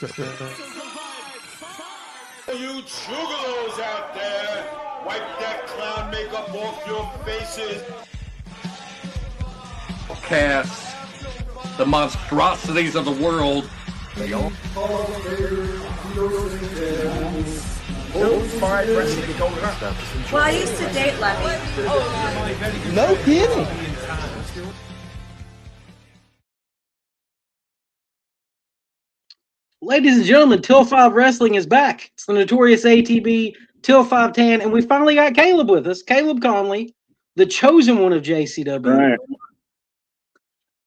You juggalos out there, wipe that clown makeup off your faces. Cast the monstrosities of the world. Well, I used to date Levy. no kidding. Ladies and gentlemen, Till 5 Wrestling is back. It's the notorious ATB Till 5 Tan, and we finally got Caleb with us. Caleb Konley, the chosen one of JCW.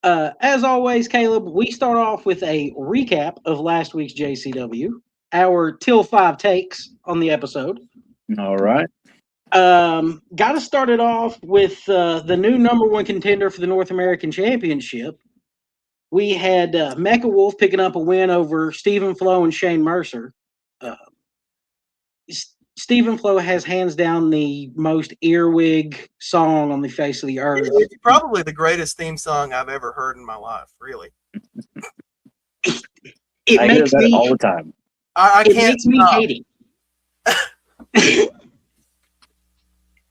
Right. As always, Caleb, we start off with a recap of last week's JCW, our Till 5 takes on the episode. All right. Got to start it off with the new number one contender for the North American Championship. We had Mecha Wolf picking up a win over Stephen Flo and Shane Mercer. Stephen Flo has hands down the most earwig song on the face of the earth. It's probably the greatest theme song I've ever heard in my life, really. It makes me all the time. I it can't makes me hate it.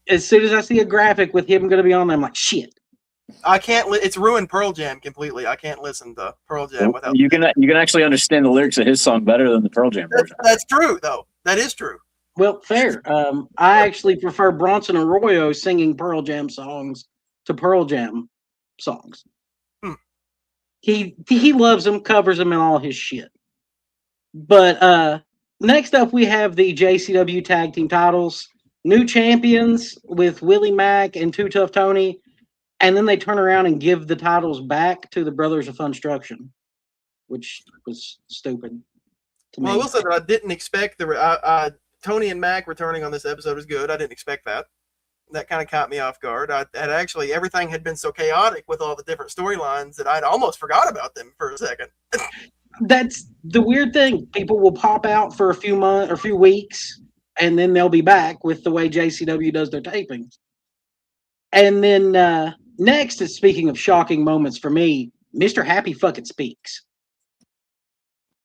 As soon as I see a graphic with him going to be on there, I'm like, shit. I can't. It's ruined Pearl Jam completely. I can't listen to Pearl Jam without. You can actually understand the lyrics of his song better than the Pearl Jam version. That's true, though. That is true. Well, fair. I actually prefer Bronson Arroyo singing Pearl Jam songs to Pearl Jam songs. He loves them, covers them, and all his shit. But next up, we have the JCW Tag Team titles. New champions with Willie Mack and Too Tough Tony. And then they turn around and give the titles back to the Brothers of Funstruction, which was stupid to me. Well, I will say that I didn't expect Tony and Mac returning on this episode was good. I didn't expect that. That kind of caught me off guard. Everything had been so chaotic with all the different storylines that I'd almost forgot about them for a second. That's the weird thing. People will pop out for a few months or a few weeks, and then they'll be back with the way JCW does their tapings. And then next is, speaking of shocking moments for me, Mr. Happy fucking speaks.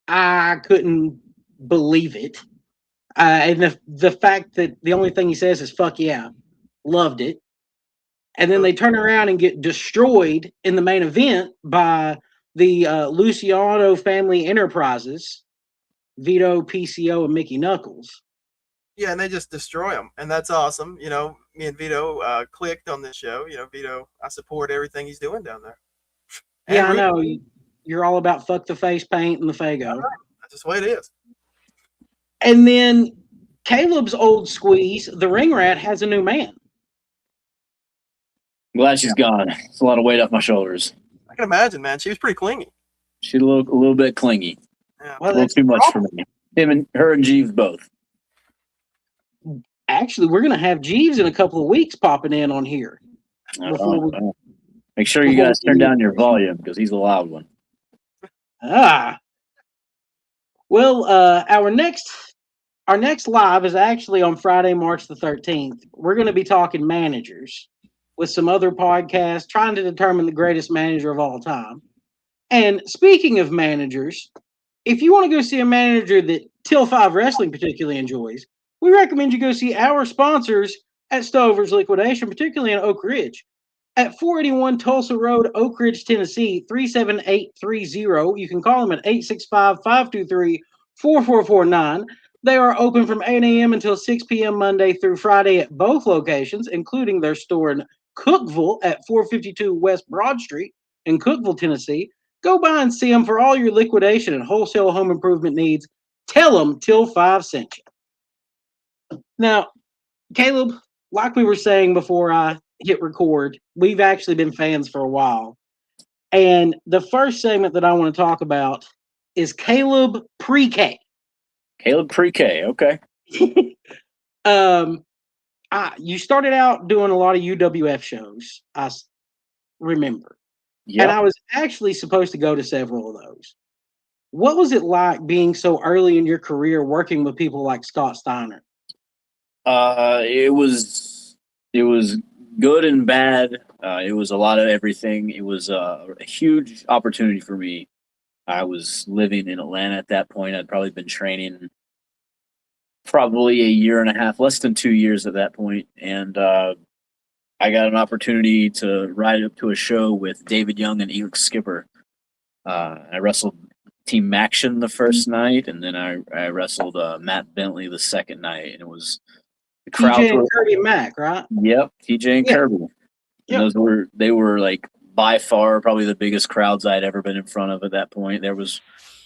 I couldn't believe it. And the fact that the only thing he says is fuck yeah, loved it. And then they turn around and get destroyed in the main event by the Luciano Family Enterprises, Vito, PCO, and Mickey Knuckles. Yeah, and they just destroy them, and that's awesome. You know, me and Vito clicked on this show. You know, Vito, I support everything he's doing down there. And yeah, I know. You're all about fuck the face paint and the Fago. Right. That's just the way it is. And then Caleb's old squeeze, the Ring Rat, has a new man. Glad she's gone. It's a lot of weight off my shoulders. I can imagine, man. She was pretty clingy. She's a little bit clingy. Yeah. Well, a little too much for me. Her and Jeeves both. Actually, we're going to have Jeeves in a couple of weeks popping in on here. Make sure you guys turn down your volume because he's a loud one. Well, our next live is actually on Friday, March the 13th. We're going to be talking managers with some other podcasts, trying to determine the greatest manager of all time. And speaking of managers, if you want to go see a manager that Till 5 Wrestling particularly enjoys, we recommend you go see our sponsors at Stover's Liquidation, particularly in Oak Ridge. At 481 Tulsa Road, Oak Ridge, Tennessee, 37830. You can call them at 865-523-4449. They are open from 8 a.m. until 6 p.m. Monday through Friday at both locations, including their store in Cookeville at 452 West Broad Street in Cookeville, Tennessee. Go by and see them for all your liquidation and wholesale home improvement needs. Tell them Till 5 sent you. Now, Caleb, like we were saying before I hit record, we've actually been fans for a while. And the first segment that I want to talk about is Caleb Pre-K. Caleb Pre-K, okay. You started out doing a lot of UWF shows, I remember. Yep. And I was actually supposed to go to several of those. What was it like being so early in your career working with people like Scott Steiner? It was good and bad. It was a lot of everything. It was a huge opportunity for me. I was living in Atlanta at that point. I'd probably been training probably a year and a half, less than 2 years at that point, and I got an opportunity to ride up to a show with David Young and Elix Skipper. I wrestled Team Maction the first night, and then I wrestled Matt Bentley the second night, and it was the crowd. TJ and Kirby Mac, right? Yep, TJ and Kirby. And Yep. they were like by far probably the biggest crowds I'd ever been in front of at that point. There was,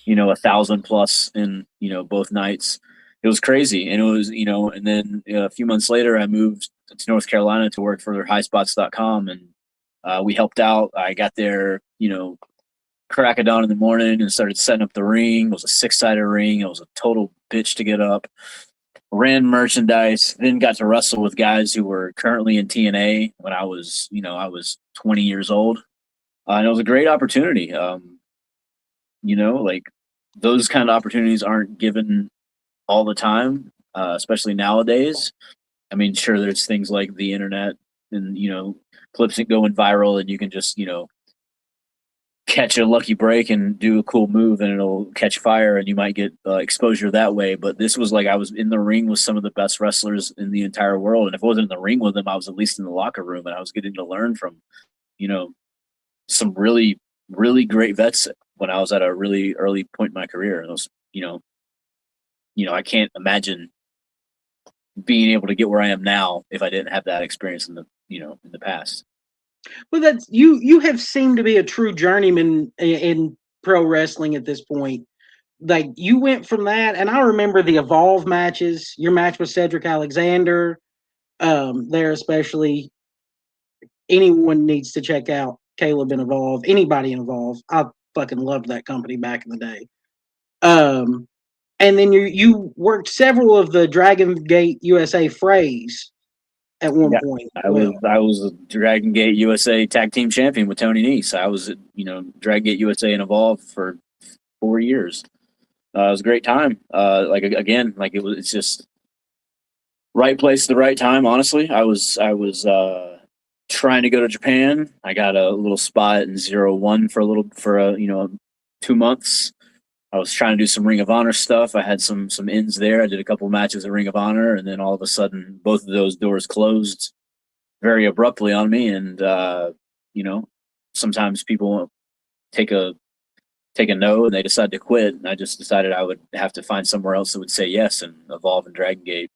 1,000 plus in both nights. It was crazy, and it was and then a few months later I moved to North Carolina to work for highspots.com, and we helped out. I got there, crack of dawn in the morning and started setting up the ring. It was a 6-sided ring. It was a total bitch to get up. Ran merchandise, then got to wrestle with guys who were currently in TNA when I was 20 years old. And it was a great opportunity. Like those kind of opportunities aren't given all the time, especially nowadays. I mean, sure, there's things like the internet and, clips that going viral and you can just, catch a lucky break and do a cool move and it'll catch fire and you might get exposure that way. But this was like I was in the ring with some of the best wrestlers in the entire world. And if I wasn't in the ring with them, I was at least in the locker room and I was getting to learn from, some really, really great vets when I was at a really early point in my career. And those, I can't imagine being able to get where I am now if I didn't have that experience in the past. Well, that's you have seemed to be a true journeyman in pro wrestling at this point. Like you went from that, and I remember the Evolve matches. Your match with Cedric Alexander, there especially. Anyone needs to check out Caleb and Evolve. Anybody in Evolve, I fucking loved that company back in the day. And then you worked several of the Dragon Gate USA frays at one point. I was a Dragon Gate USA tag team champion with Tony Nese. I was at, Dragon Gate USA and Evolve for 4 years. It was a great time. It's just right place at the right time. Honestly, I was trying to go to Japan. I got a little spot in 01 for 2 months. I was trying to do some Ring of Honor stuff. I had some ins there. I did a couple matches at Ring of Honor, and then all of a sudden, both of those doors closed very abruptly on me. And sometimes people take a no and they decide to quit. And I just decided I would have to find somewhere else that would say yes. And Evolve and Dragon Gate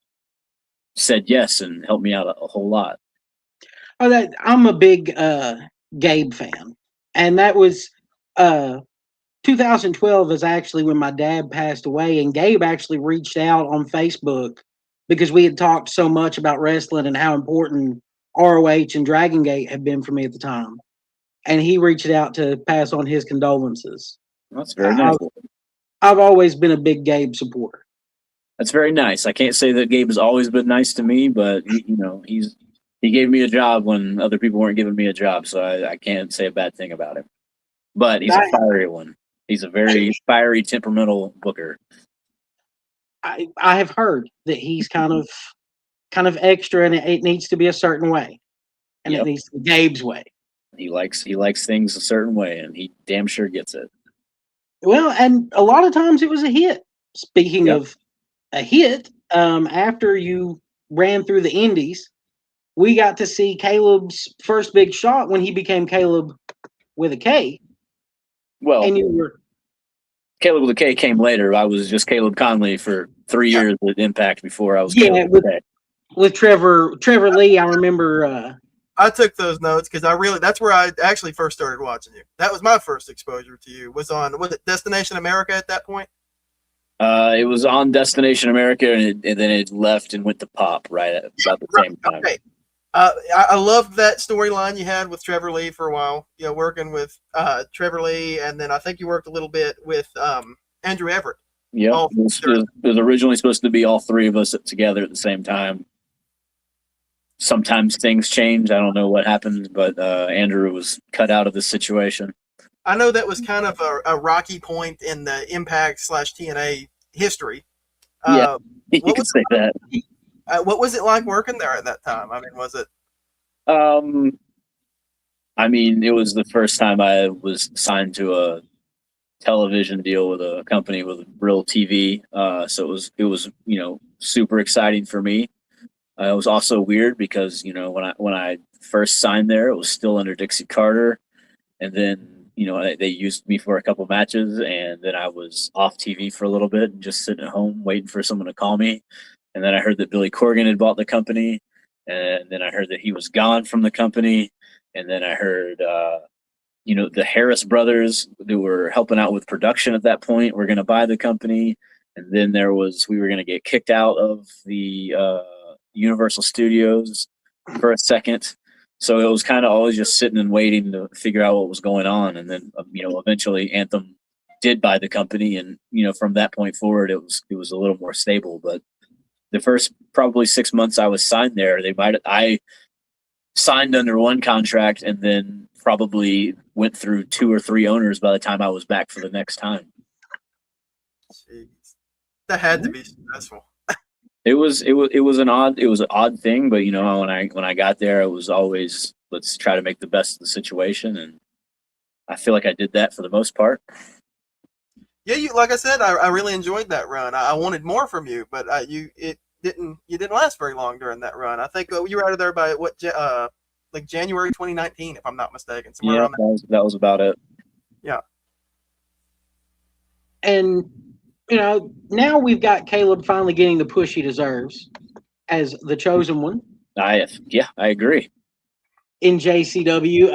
said yes and helped me out a whole lot. I'm a big Gabe fan, and that was 2012 is actually when my dad passed away, and Gabe actually reached out on Facebook because we had talked so much about wrestling and how important ROH and Dragon Gate had been for me at the time. And he reached out to pass on his condolences. That's very nice. I've always been a big Gabe supporter. That's very nice. I can't say that Gabe has always been nice to me, but he gave me a job when other people weren't giving me a job, so I can't say a bad thing about him. But he's a fiery one. He's a very fiery, temperamental booker. I have heard that he's kind of extra, and it needs to be a certain way, and it needs to be Gabe's way. He likes things a certain way, and he damn sure gets it. Well, and a lot of times it was a hit. Speaking of a hit, after you ran through the Indies, we got to see Caleb's first big shot when he became Caleb with a K. Well, and you were Caleb with a K came later. I was just Caleb Konley for 3 years at Impact before I was Caleb with Trevor Lee. I remember. I took those notes because that's where I actually first started watching you. That was my first exposure to you. Was it Destination America at that point? It was on Destination America, and then it left and went to Pop right at about the same time. Okay. I loved that storyline you had with Trevor Lee for a while. Working with Trevor Lee, and then I think you worked a little bit with Andrew Everett. Yeah, it was originally supposed to be all three of us together at the same time. Sometimes things change. I don't know what happened, but Andrew was cut out of the situation. I know that was kind of a rocky point in the Impact / TNA history. Yeah, you could say that. What was it like working there at that time? I mean, was it? It was the first time I was signed to television deal with a company with real TV. So it was super exciting for me. It was also weird because when I first signed there, it was still under Dixie Carter, and then they used me for a couple matches, and then I was off TV for a little bit and just sitting at home waiting for someone to call me. And then I heard that Billy Corgan had bought the company, and then I heard that he was gone from the company, and then I heard the Harris brothers who were helping out with production at that point were going to buy the company, and then we were going to get kicked out of the Universal Studios for a second. So it was kind of always just sitting and waiting to figure out what was going on. And then, eventually Anthem did buy the company. And, from that point forward, it was a little more stable. But the first probably 6 months I was signed there, I signed under one contract and then probably went through 2 or 3 owners by the time I was back for the next time. Jeez. That had to be stressful. It was an odd thing, but when I got there, it was always, let's try to make the best of the situation, and I feel like I did that for the most part. Yeah, like I said, I really enjoyed that run. I wanted more from you, but you didn't last very long during that run. I think you were out of there by like January 2019, if I'm not mistaken. Yeah, that was about it. Yeah, and now we've got Caleb finally getting the push he deserves as the chosen one. I agree. In JCW,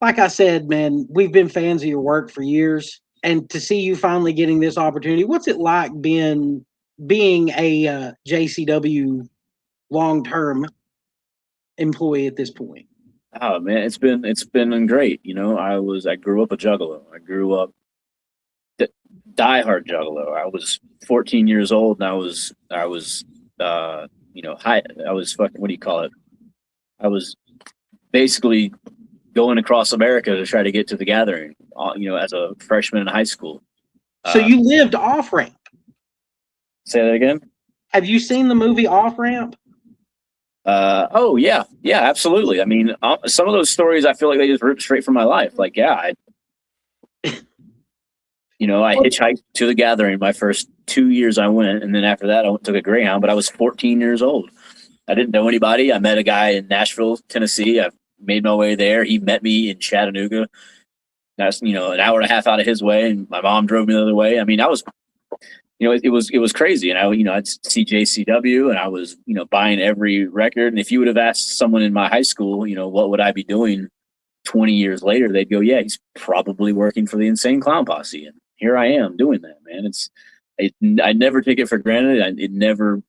like I said, man, we've been fans of your work for years, and to see you finally getting this opportunity, what's it like being a JCW long-term employee at this point? Oh man, it's been great. I grew up a Juggalo. I grew up diehard Juggalo. I was 14 years old, and I was fucking, what do you call it? I was basically going across America to try to get to the gathering, as a freshman in high school. So you lived off ramp. Say that again? Have you seen the movie Off Ramp? Oh yeah, absolutely. I mean, some of those stories I feel like they just ripped straight from my life. Like, I hitchhiked to the gathering my first 2 years I went, and then after that I took a Greyhound, but I was 14 years old. I didn't know anybody. I met a guy in Nashville, Tennessee. I made my way there. He met me in Chattanooga. That's, an hour and a half out of his way, and my mom drove me the other way. I mean, I was, it was crazy. And I'd see JCW, and I was, buying every record. And if you would have asked someone in my high school, what would I be doing 20 years later, they'd go, yeah, he's probably working for the Insane Clown Posse. And here I am doing that, man. I never take it for granted. It never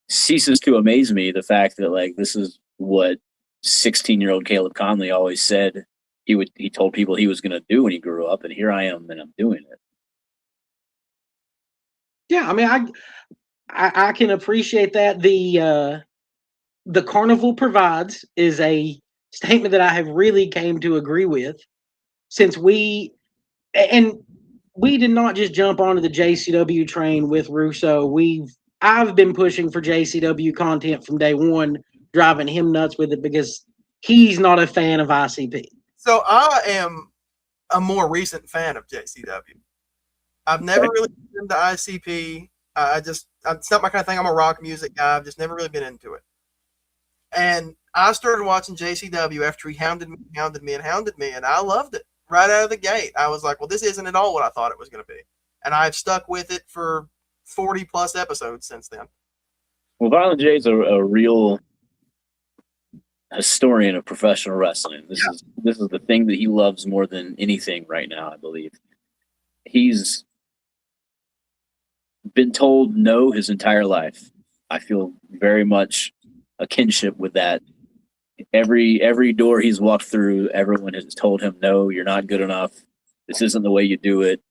ceases to amaze me, the fact that, like, this is what 16-year-old Caleb Konley always said he told people he was going to do when he grew up, and here I am, and I'm doing it. Yeah, I mean, I can appreciate that. The carnival provides is a statement that I have really came to agree with, since we did not just jump onto the JCW train with Russo. I've been pushing for JCW content from day one, driving him nuts with it because he's not a fan of ICP. So I am a more recent fan of JCW. I've never really been into ICP. It's not my kind of thing. I'm a rock music guy. I've just never really been into it. And I started watching JCW after he hounded me, and I loved it right out of the gate. I was like, well, this isn't at all what I thought it was going to be. And I've stuck with it for 40 plus episodes since then. Well, Violent J's a real historian of professional wrestling. This is the thing that he loves more than anything right now, I believe. He's been told no his entire life. I feel very much a kinship with that. Every door he's walked through, everyone has told him, no, you're not good enough. This isn't the way you do it.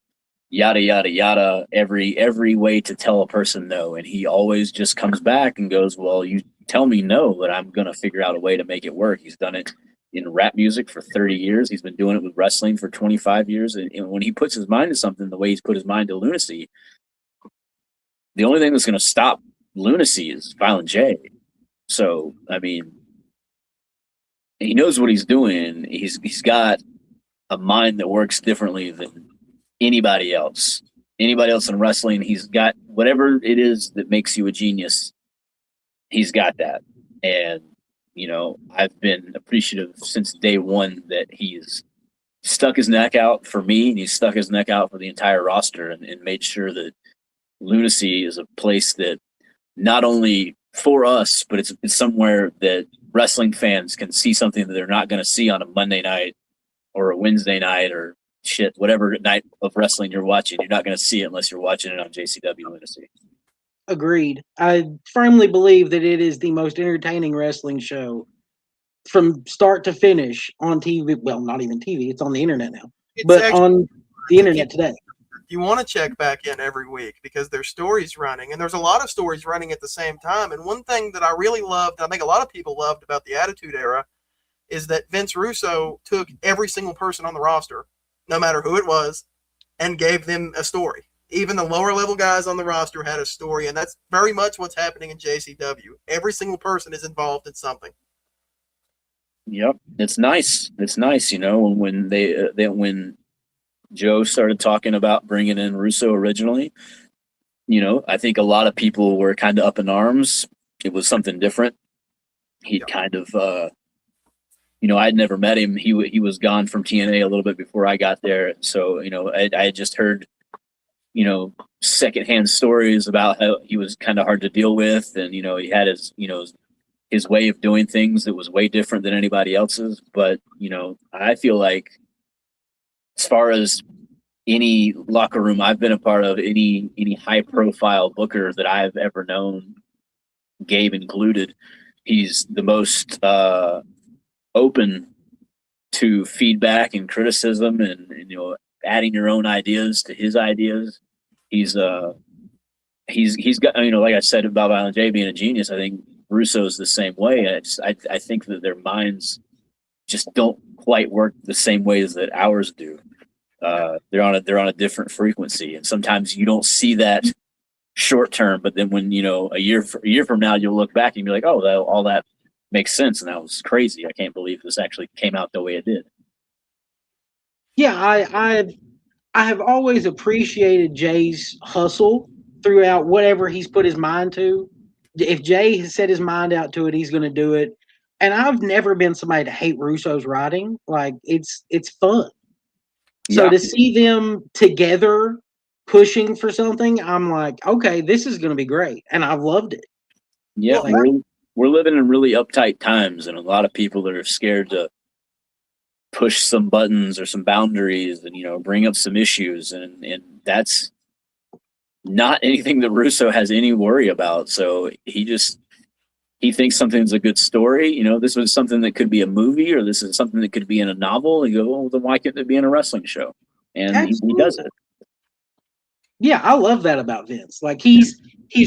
Yada, yada, yada. Every way to tell a person no. And he always just comes back and goes, well, you tell me no, but I'm going to figure out a way to make it work. He's done it in rap music for 30 years. He's been doing it with wrestling for 25 years. And when he puts his mind to something, the way he's put his mind to lunacy, the only thing that's going to stop lunacy is Violent J. So, I mean, he knows what he's doing. He's got a mind that works differently than anybody else. Anybody else in wrestling, he's got whatever it is that makes you a genius. He's got that. And, you know, I've been appreciative since day one that he's stuck his neck out for me, and he's stuck his neck out for the entire roster, and made sure that Lunacy is a place that not only for us, but it's somewhere that wrestling fans can see something that they're not going to see on a Monday night or a Wednesday night or shit, whatever night of wrestling you're watching. You're not going to see it unless you're watching it on JCW Lunacy. Agreed. I firmly believe that it is the most entertaining wrestling show from start to finish on TV. Well, not even TV. It's on the internet now. But on the internet today. You want to check back in every week because there's stories running, and there's a lot of stories running at the same time. And one thing that I really loved, I think a lot of people loved about the Attitude Era, is that Vince Russo took every single person on the roster, no matter who it was, and gave them a story. Even the lower level guys on the roster had a story, and that's very much what's happening in JCW. Every single person is involved in something. Yep, it's nice. It's nice, you know, when when Joe started talking about bringing in Russo originally, you know, I think a lot of people were kind of up in arms. It was something different. He'd kind of, you know, I'd never met him. He was gone from TNA a little bit before I got there. So, you know, I had just heard, you know, secondhand stories about how he was kind of hard to deal with. And, you know, he had his, you know, his way of doing things that was way different than anybody else's. But, you know, I feel like as far as any locker room I've been a part of, any high profile booker that I've ever known, Gabe included, he's the most open to feedback and criticism and, you know, adding your own ideas to his ideas. He's got, you know, like I said about Violent J being a genius, I think Russo's the same way. I think that their minds just don't quite work the same ways that ours do. They're on a different frequency, and sometimes you don't see that short term, but then when, you know, a year from now, you'll look back and be like, oh, all that makes sense, and that was crazy. I can't believe this actually came out the way it did. Yeah, I have always appreciated Jay's hustle throughout whatever he's put his mind to. If Jay has set his mind out to it, he's going to do it. And I've never been somebody to hate Russo's writing. Like, it's fun. So to see them together pushing for something, I'm like, okay, this is going to be great. And I've loved it. Yeah, we're living in really uptight times, and a lot of people that are scared to push some buttons or some boundaries and, you know, bring up some issues. And that's not anything that Russo has any worry about. So he thinks something's a good story. You know, this was something that could be a movie, or this is something that could be in a novel. You go, well, then why couldn't it be in a wrestling show? And he does it. Yeah, I love that about Vince. Like, he's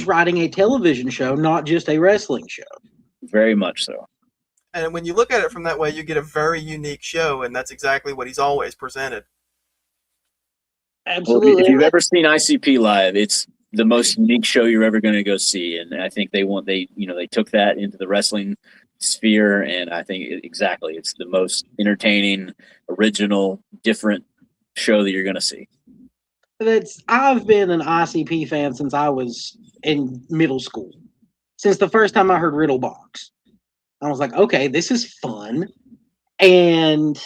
writing a television show, not just a wrestling show. Very much so. And when you look at it from that way, you get a very unique show, and that's exactly what he's always presented. Absolutely. Well, if you've ever seen ICP live, it's the most unique show you're ever going to go see, and I think they took that into the wrestling sphere, and I think it's the most entertaining, original, different show that you're going to see. I've been an ICP fan since I was in middle school. Since the first time I heard Riddlebox, I was like, okay, this is fun, and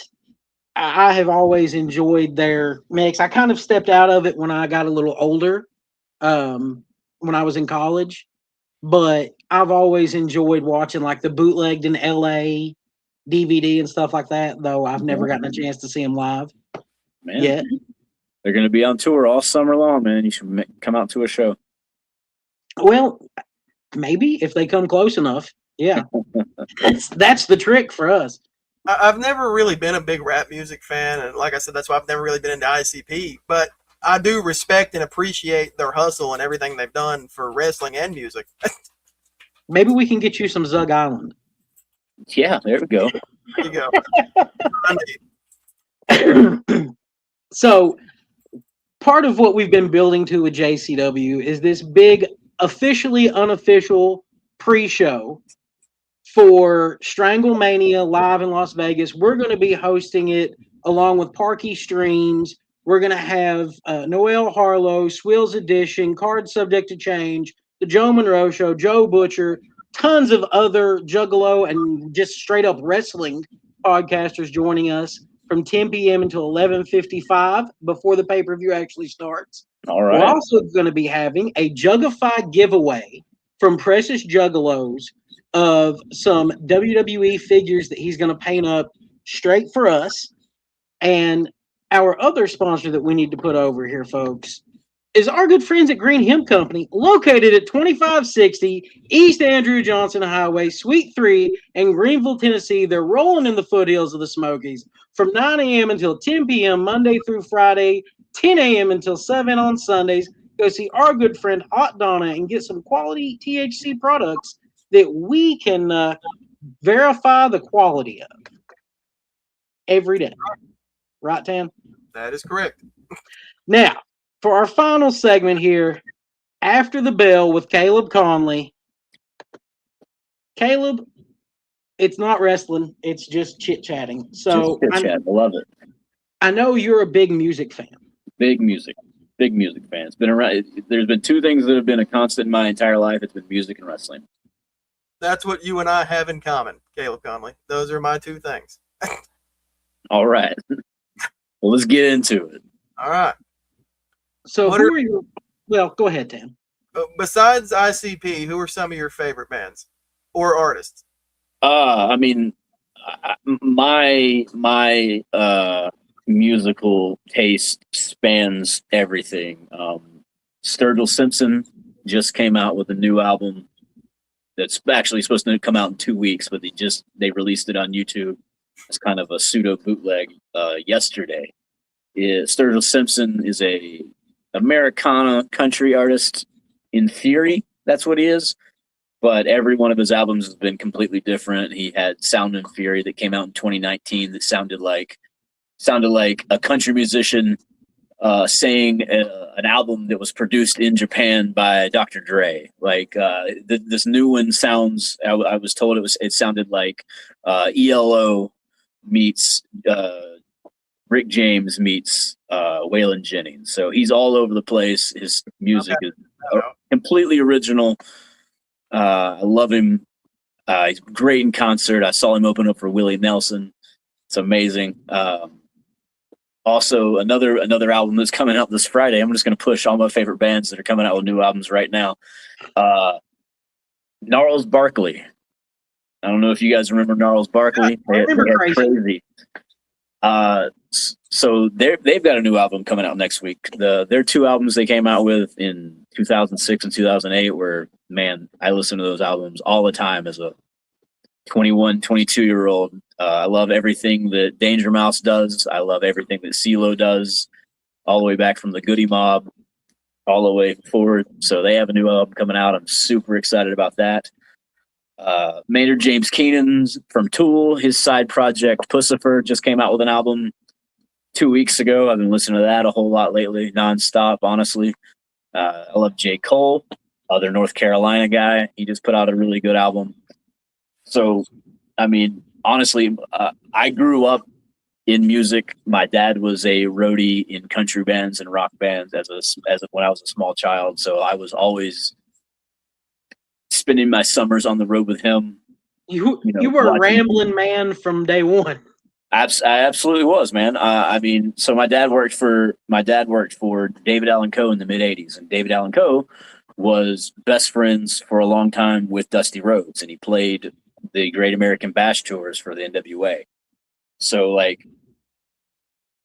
I have always enjoyed their mix. I kind of stepped out of it when I got a little older, when I was in college, but I've always enjoyed watching like the bootlegged in LA DVD and stuff like that, though I've never gotten a chance to see them live yet. They're going to be on tour all summer long, man. You should come out to a show. Well, maybe if they come close enough. Yeah. That's the trick for us. I've never really been a big rap music fan, and like I said, that's why I've never really been into ICP, but I do respect and appreciate their hustle and everything they've done for wrestling and music. Maybe we can get you some Zug Island. Yeah, there we go. There you go. So part of what we've been building to with JCW is this big, officially unofficial pre-show for Stranglemania live in Las Vegas. We're going to be hosting it along with Parky Streams. We're going to have Noel Harlow, Swills Edition, Card Subject to Change, The Joe Monroe Show, Joe Butcher, tons of other Juggalo and just straight up wrestling podcasters joining us from 10 p.m. until 11:55 before the pay-per-view actually starts. All right. We're also going to be having a Juggify giveaway from Precious Juggalos of some WWE figures that he's going to paint up straight for us. And our other sponsor that we need to put over here, folks, is our good friends at Green Hemp Company, located at 2560 East Andrew Johnson Highway, Suite 3 in Greenville, Tennessee. They're rolling in the foothills of the Smokies from 9 a.m. until 10 p.m. Monday through Friday, 10 a.m. until 7 on Sundays. Go see our good friend Hot Donna and get some quality THC products that we can verify the quality of every day. Right, Tam? That is correct. Now, for our final segment here, After the Bell with Caleb Konley. Caleb, it's not wrestling, it's just chit-chatting. So Just chit-chat. I love it. I know you're a big music fan. Big music fan. It's been around. There's been two things that have been a constant in my entire life. It's been music and wrestling. That's what you and I have in common, Caleb Konley. Those are my two things. All right. Well, let's get into it. All right. So who are your... Well, go ahead, Tam. Besides ICP, who are some of your favorite bands or artists? I mean, my musical taste spans everything. Sturgill Simpson just came out with a new album that's actually supposed to come out in 2 weeks, but they released it on YouTube. It's kind of a pseudo bootleg yesterday. Sturgill Simpson is a Americana country artist in theory. That's what he is. But every one of his albums has been completely different. He had Sound and Fury that came out in 2019 that sounded like a country musician saying an album that was produced in Japan by Dr. Dre. Like this new one sounds. I was told it sounded like ELO meets Rick James meets Waylon Jennings. So he's all over the place. His music is completely original. I love him. He's great in concert. I saw him open up for Willie Nelson. It's amazing. Also, another album that's coming out this Friday. I'm just going to push all my favorite bands that are coming out with new albums right now. Gnarls Barkley. I don't know if you guys remember Gnarls Barkley. I remember Crazy. So they've got a new album coming out next week. Their two albums they came out with in 2006 and 2008 were, man, I listen to those albums all the time as a 21, 22-year-old. I love everything that Danger Mouse does. I love everything that CeeLo does, all the way back from the Goody Mob all the way forward. So they have a new album coming out. I'm super excited about that. Maynard James Keenan's from Tool, his side project Pussifer just came out with an album 2 weeks ago. I've been listening to that a whole lot lately, nonstop, honestly. I love J. Cole, other North Carolina guy. He just put out a really good album. So, I mean, honestly, I grew up in music. My dad was a roadie in country bands and rock bands when I was a small child. So I was always spending my summers on the road with him. You were a rambling man from day one. I absolutely was, man. I mean, so my dad worked for David Allan Coe in the mid '80s, and David Allan Coe was best friends for a long time with Dusty Rhodes, and he played the Great American Bash tours for the NWA. So, like,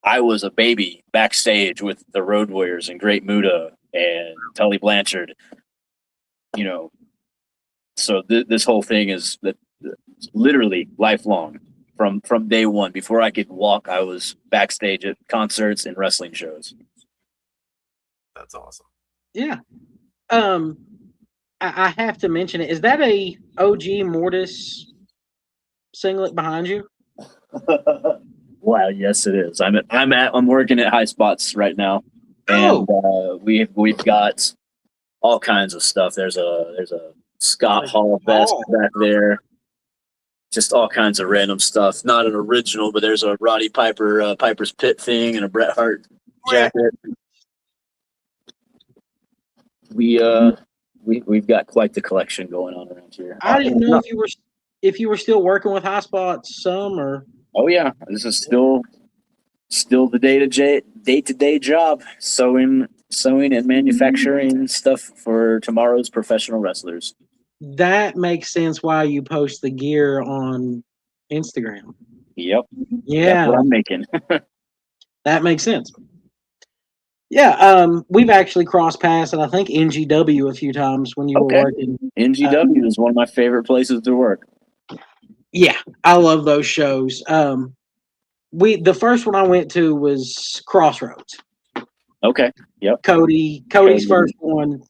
I was a baby backstage with the Road Warriors and Great Muta and Tully Blanchard, So this whole thing is literally lifelong. From day one, before I could walk, I was backstage at concerts and wrestling shows. That's awesome. Yeah. I have to mention it. Is that a OG Mortis singlet behind you? Wow, yes, it is. I'm working at High Spots right now, and we've got all kinds of stuff. There's a Scott Hall vest back there. just all kinds of random stuff. Not an original, but there's a Roddy Piper, Piper's Pit thing, and a Bret Hart jacket. We've got quite the collection going on around here. I didn't know if you were still working with High Spots some or. Oh yeah, this is still the day-to-day job, sewing and manufacturing stuff for tomorrow's professional wrestlers. That makes sense why you post the gear on Instagram. Yep. Yeah. That's what I'm making. That makes sense. Yeah, we've actually crossed paths at I think NGW a few times when you were working. NGW is one of my favorite places to work. Yeah, I love those shows. The first one I went to was Crossroads. Okay. Yep. Cody's first one.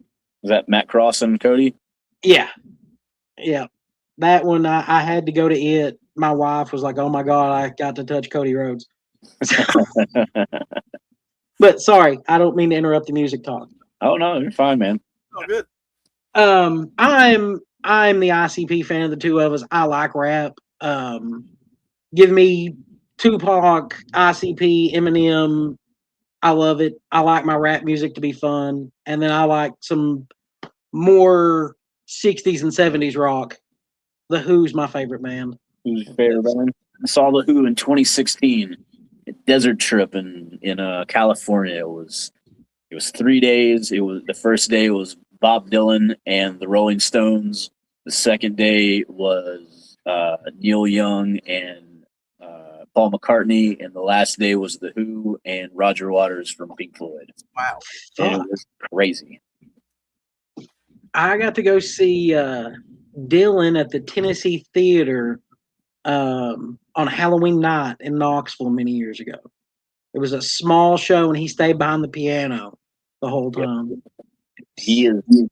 Was that Matt Cross and Cody? Yeah. Yeah. That one I had to go to it. My wife was like, "Oh my God, I got to touch Cody Rhodes." But sorry, I don't mean to interrupt the music talk. Oh no, you're fine, man. Oh, good. I'm the ICP fan of the two of us. I like rap. Give me Tupac, ICP, Eminem. I love it. I like my rap music to be fun, and then I like some more 60s and 70s rock. The Who's my favorite band. Who's your favorite band? I saw The Who in 2016. Desert trip in California. It was 3 days. It was the first day was Bob Dylan and the Rolling Stones. The second day was Neil Young and Paul McCartney, and the last day was The Who and Roger Waters from Pink Floyd. Wow, and it was crazy. I got to go see Dylan at the Tennessee Theater on Halloween night in Knoxville many years ago. It was a small show, and he stayed behind the piano the whole time. Yep. He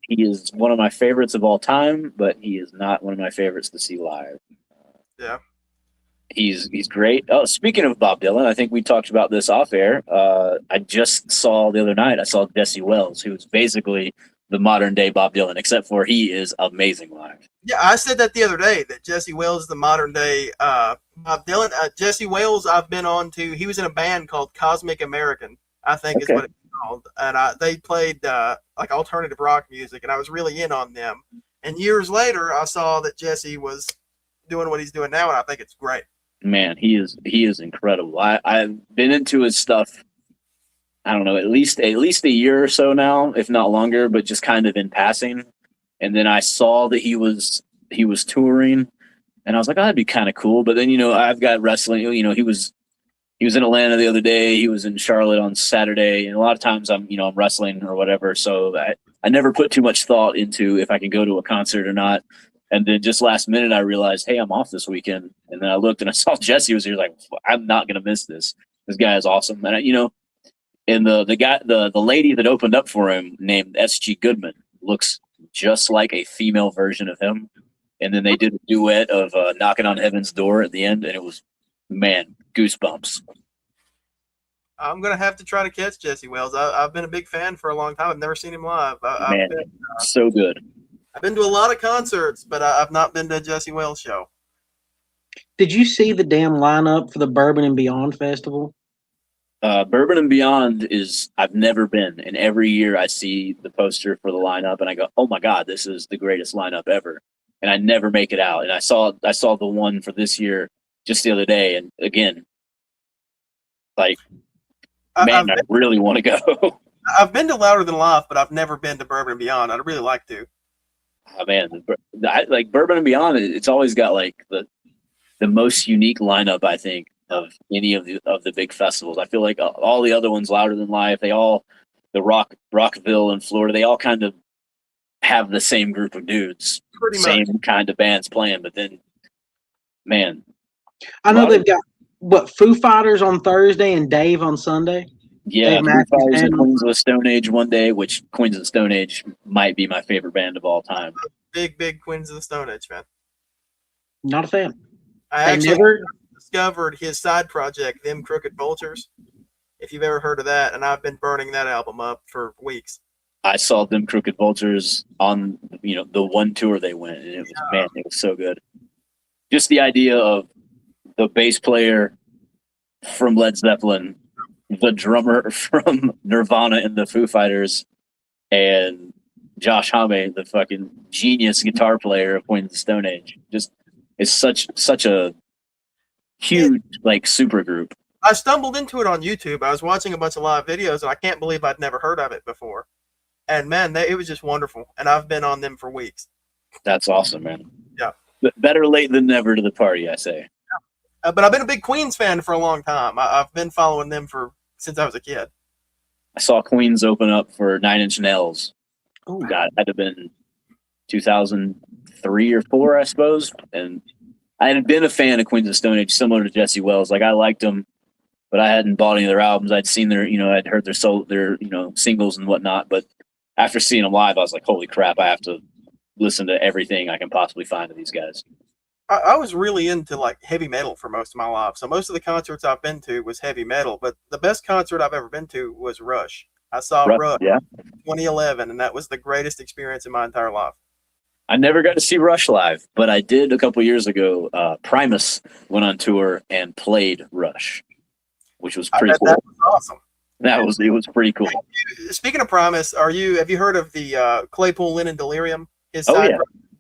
is one of my favorites of all time, but he is not one of my favorites to see live. Yeah, he's great. Oh, speaking of Bob Dylan, I think we talked about this off air. I just saw the other night. I saw Jesse Wells, who's basically the modern day Bob Dylan, except for he is amazing live. Yeah, I said that the other day, that Jesse Wells is the modern day Bob Dylan. Jesse Wells, I've been on to. He was in a band called Cosmic American, I think is what it's called, and they played like alternative rock music, and I was really in on them. And years later, I saw that Jesse was doing what he's doing now, and I think it's great. Man, he is incredible. I've been into his stuff. I don't know, at least a year or so now, if not longer, but just kind of in passing. And then I saw that he was touring, and I was like, oh, that'd be kind of cool. But then, I've got wrestling. He was in Atlanta the other day. He was in Charlotte on Saturday, and a lot of times I'm wrestling or whatever. So I never put too much thought into if I can go to a concert or not. And then just last minute, I realized, hey, I'm off this weekend. And then I looked and I saw Jesse was here. Like, I'm not gonna miss this. This guy is awesome. And and the lady that opened up for him, named S.G. Goodman, looks just like a female version of him. And then they did a duet of Knocking on Heaven's Door at the end, and it was, man, goosebumps. I'm going to have to try to catch Jesse Wells. I've been a big fan for a long time. I've never seen him live. Man, so good. I've been to a lot of concerts, but I've not been to a Jesse Wells show. Did you see the damn lineup for the Bourbon and Beyond Festival? Bourbon and Beyond I've never been, and every year I see the poster for the lineup and I go, oh my God, this is the greatest lineup ever. And I never make it out. And I saw the one for this year just the other day, and again, like, I really want to go. I've been to Louder Than Life, but I've never been to Bourbon and Beyond. I'd really like to. Oh man, like Bourbon and Beyond, it's always got like the most unique lineup, I think, of any of the big festivals. I feel like all the other ones, Louder Than Life, Rockville in Florida, they all kind of have the same group of dudes, same kind of bands playing. But then, man, I know they've got Foo Fighters on Thursday and Dave on Sunday. Yeah, Foo Fighters and Queens of the Stone Age one day, which Queens of the Stone Age might be my favorite band of all time. Big Queens of the Stone Age fan. Not a fan. I actually discovered his side project, Them Crooked Vultures, if you've ever heard of that, and I've been burning that album up for weeks. I saw Them Crooked Vultures on the one tour they went, and it was it was so good. just the idea of the bass player from Led Zeppelin, the drummer from Nirvana and the Foo Fighters, and Josh Homme, the fucking genius guitar player of Queens of the Stone Age. Just it's such a huge like super group. I stumbled into it on YouTube. I was watching a bunch of live videos, and I can't believe I'd never heard of it before. And man, it was just wonderful. And I've been on them for weeks. That's awesome, man. Yeah. Better late than never to the party, I say. But I've been a big Queens fan for a long time. I've been following them since I was a kid. I saw Queens open up for 9 Inch Nails. Oh God, it had to have been 2003 or 4, I suppose. And I had been a fan of Queens of Stone Age, similar to Jesse Wells. Like I liked them, but I hadn't bought any of their albums. I'd seen I'd heard their singles and whatnot. But after seeing them live, I was like, holy crap, I have to listen to everything I can possibly find of these guys. I was really into like heavy metal for most of my life. So most of the concerts I've been to was heavy metal, but the best concert I've ever been to was Rush. I saw Rush in 2011, and that was the greatest experience in my entire life. I never got to see Rush live, but I did a couple years ago. Primus went on tour and played Rush, which was pretty cool. That was awesome. It was pretty cool. Speaking of Primus, have you heard of the Claypool Lennon Delirium?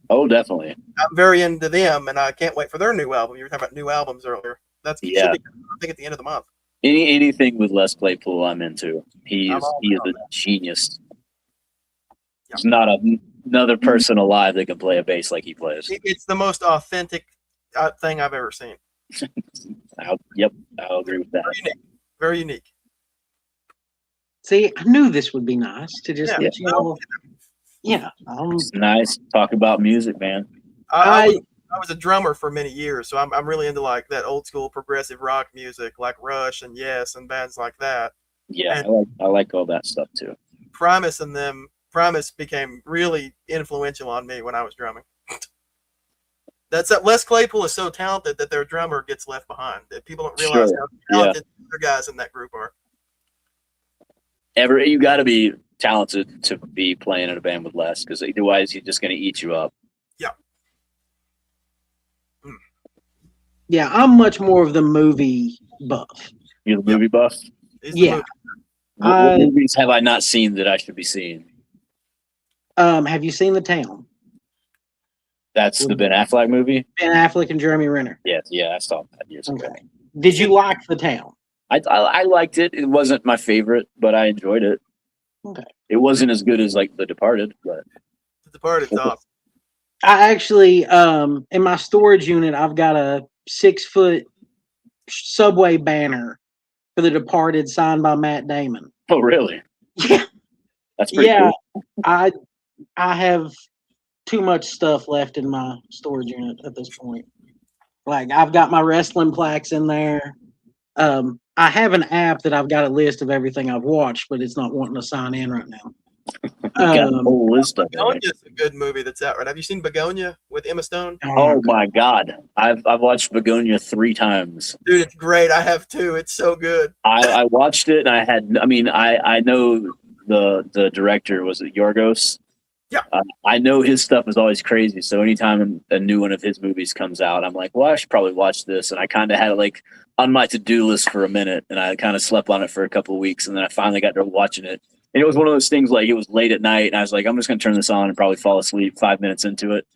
Oh, definitely. I'm very into them, and I can't wait for their new album. You were talking about new albums earlier. Should be, I think, at the end of the month. Anything with Les Claypool, I'm into. He is a genius. Yeah. There's not another person alive that can play a bass like he plays. It's the most authentic thing I've ever seen. I'll agree with that. Very unique. See, I knew this would be nice to just let you know. Yeah, it's nice to talk about music, man. I was a drummer for many years, so I'm really into like that old school progressive rock music, like Rush and Yes and bands like that. Yeah, and I like all that stuff too. Primus became really influential on me when I was drumming. Les Claypool is so talented that their drummer gets left behind. That people don't realize how talented the other guys in that group are. You got to be talented to be playing in a band with Les, because otherwise he's just going to eat you up. Yeah. Yeah, I'm much more of the movie buff. You're the movie buff? Yeah. What movies have I not seen that I should be seeing? Have you seen The Town? That's the Ben Affleck movie? Ben Affleck and Jeremy Renner. Yeah, I saw that years ago. Did you like The Town? I liked it. It wasn't my favorite, but I enjoyed it. Okay. It wasn't as good as like The Departed, but The Departed's awesome. I actually, in my storage unit, I've got a 6-foot subway banner for The Departed signed by Matt Damon. Oh, really? Yeah. That's pretty cool. I have too much stuff left in my storage unit at this point. Like, I've got my wrestling plaques in there. I have an app that I've got a list of everything I've watched, but it's not wanting to sign in right now. Got a whole list of Begonia's a good movie that's out right. Have you seen Begonia with Emma Stone? Oh my God, I've watched Begonia 3 times. Dude, it's great. I have too. It's so good. I watched it, and I know the director, was it Yorgos? Yeah. I know his stuff is always crazy. So anytime a new one of his movies comes out, I'm like, well, I should probably watch this. And I kind of had it like on my to-do list for a minute, and I kind of slept on it for a couple of weeks, and then I finally got to watching it. And it was one of those things, like, it was late at night, and I was like, I'm just going to turn this on and probably fall asleep 5 minutes into it.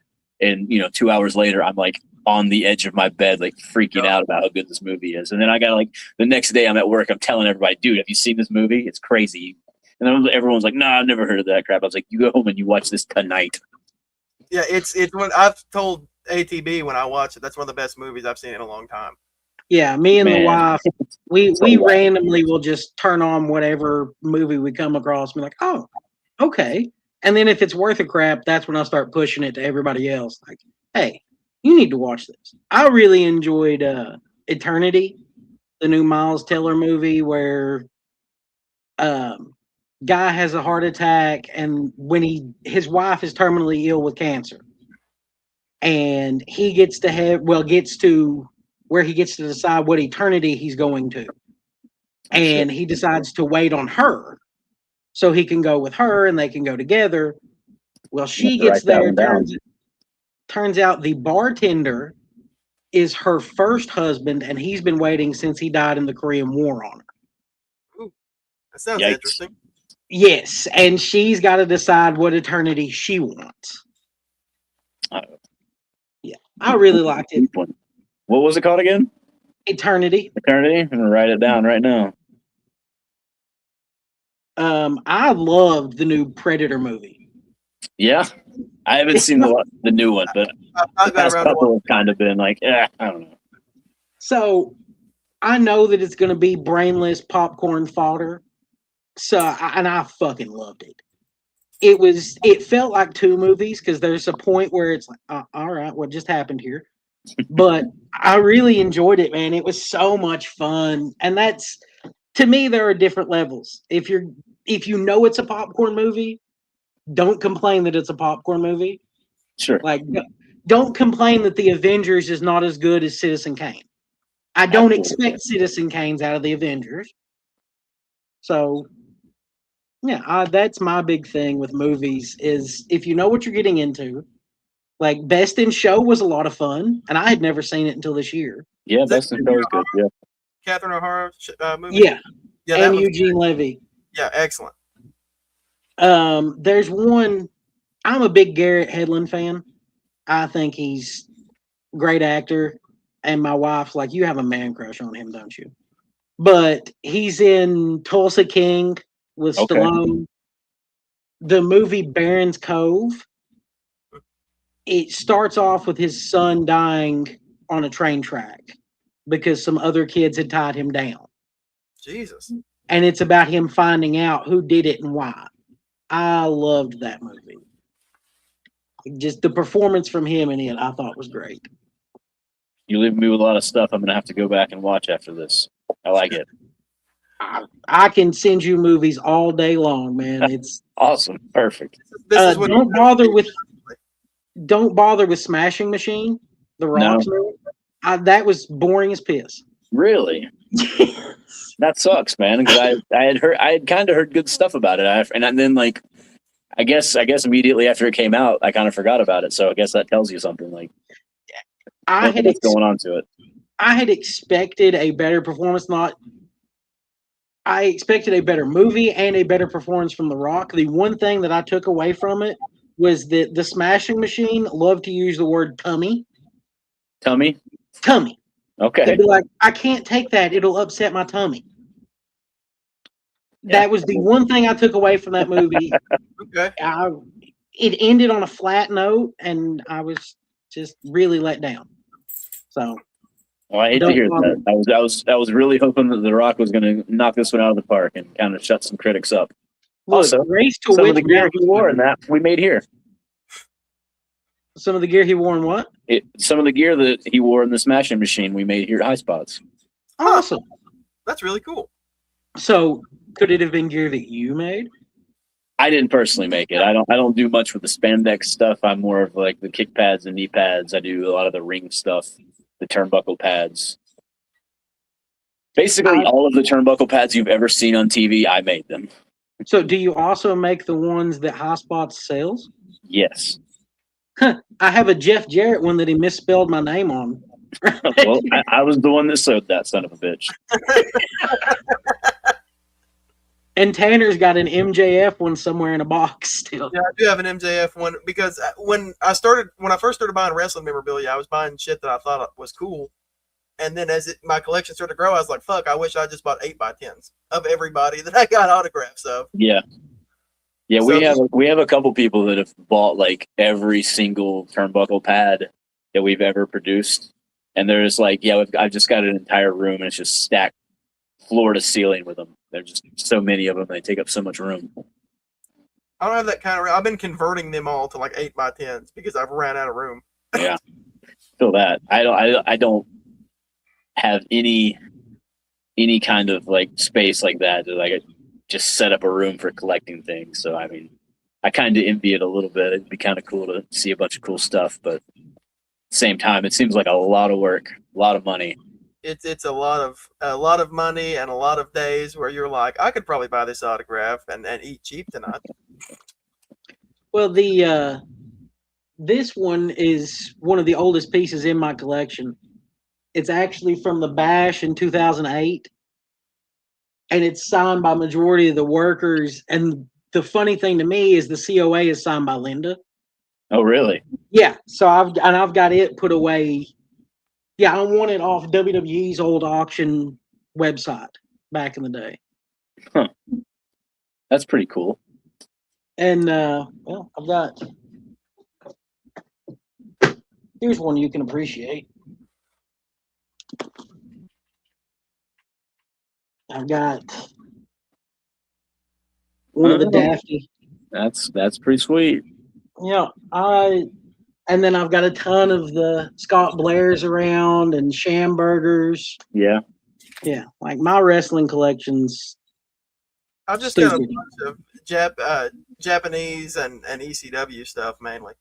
And, 2 hours later, I'm like on the edge of my bed, like freaking out about how good this movie is. And then I got like the next day I'm at work, I'm telling everybody, dude, have you seen this movie? It's crazy. And then everyone's like, nah, I've never heard of that crap. I was like, you go home and you watch this tonight. Yeah, it's when I've told ATB when I watch it, that's one of the best movies I've seen in a long time. Yeah, me and the wife, we randomly will just turn on whatever movie we come across and be like, oh, okay. And then if it's worth a crap, that's when I start pushing it to everybody else. Like, hey, you need to watch this. I really enjoyed Eternity, the new Miles Teller movie where guy has a heart attack, and when his wife is terminally ill with cancer, and he gets to where he gets to decide what eternity he's going to, and he decides to wait on her so he can go with her and they can go together. Well, she gets there. Turns out the bartender is her first husband, and he's been waiting since he died in the Korean War on her. Ooh, that sounds Yikes. interesting. Yes, and she's got to decide what eternity she wants. Yeah, I really liked it. What was it called again? Eternity. Eternity? I'm gonna write it down right now. I loved the new Predator movie. Yeah, I haven't seen the new one, but I've the got past around to couple one. have kind of been like, I don't know. So I know that it's going to be brainless popcorn fodder. And I fucking loved it. It felt like two movies because there's a point where it's like, all right, what just happened here? But I really enjoyed it, man. It was so much fun, and that's, to me, there are different levels. If you know it's a popcorn movie, don't complain that it's a popcorn movie. Sure. Like, don't complain that the Avengers is not as good as Citizen Kane. I don't expect Citizen Kane's out of the Avengers. So, yeah, that's my big thing with movies is if you know what you're getting into. Like, Best in Show was a lot of fun, and I had never seen it until this year. Yeah, Best in Show is good. Yeah. Catherine O'Hara movie. Yeah, Yeah, and Eugene Levy. Yeah, excellent. There's one. I'm a big Garrett Hedlund fan. I think he's a great actor, and my wife's like, you have a man crush on him, don't you? But he's in Tulsa King with Stallone. The movie Baron's Cove. It starts off with his son dying on a train track because some other kids had tied him down. Jesus. And it's about him finding out who did it and why. I loved that movie. Just the performance from him in it, I thought was great. You leave me with a lot of stuff I'm going to have to go back and watch after this. I like it. I can send you movies all day long, man. It's awesome. Perfect. Don't bother with Smashing Machine, the Rock's movie. That was boring as piss. Really? That sucks, man. Because I had kind of heard good stuff about it, and then like, I guess immediately after it came out, I kind of forgot about it. So I guess that tells you something. Like, what's going on to it? I had expected a better performance. I expected a better movie and a better performance from The Rock. The one thing that I took away from it was that the Smashing Machine loved to use the word tummy. Tummy? Tummy. Okay. They'd be like, I can't take that. It'll upset my tummy. Yeah. That was the one thing I took away from that movie. Okay. It ended on a flat note, and I was just really let down. So. Well, I hate to hear that. I was really hoping that The Rock was going to knock this one out of the park and kind of shut some critics up. Look, also, some of the gear he wore in that we made here. Some of the gear he wore in what? Some of the gear that he wore in the Smashing Machine we made here at High Spots. Awesome. That's really cool. So, could it have been gear that you made? I didn't personally make it. I don't do much with the spandex stuff. I'm more of like the kick pads and knee pads. I do a lot of the ring stuff, the turnbuckle pads. Basically, all of the turnbuckle pads you've ever seen on TV, I made them. So, do you also make the ones that High Spots sells? Yes. I have a Jeff Jarrett one that he misspelled my name on. Well, I was the one that sewed that son of a bitch. And Tanner's got an MJF one somewhere in a box still. Yeah, I do have an MJF one because when I first started buying wrestling memorabilia, I was buying shit that I thought was cool. And then as my collection started to grow, I was like, fuck, I wish I just bought 8x10s of everybody that I got autographs of. Yeah. Yeah, so we have a couple people that have bought like every single turnbuckle pad that we've ever produced. And they're just like, yeah, I've just got an entire room and it's just stacked floor to ceiling with them. There's just so many of them. They take up so much room. I don't have that kind of room. I've been converting them all to like 8x10s because I've ran out of room. Yeah. Feel that. I don't have any kind of like space like that to like just set up a room for collecting things. So I mean, I kind of envy it a little bit. It'd be kind of cool to see a bunch of cool stuff, but at the same time, it seems like a lot of work, a lot of money. It's a lot of money and a lot of days where you're like, I could probably buy this autograph and eat cheap tonight. Well, this one is one of the oldest pieces in my collection. It's actually from the Bash in 2008, and it's signed by majority of the workers. And the funny thing to me is the COA is signed by Linda. Oh, really? Yeah, so I've got it put away. Yeah, I won it off WWE's old auction website back in the day. Huh. That's pretty cool. And well, I've got. Here's one you can appreciate. I've got one of the Daffy. That's pretty sweet. Yeah, and then I've got a ton of the Scott Blairs around and Schambergers. Yeah. Yeah, like my wrestling collection's. I've just got a bunch of Japanese and ECW stuff mainly.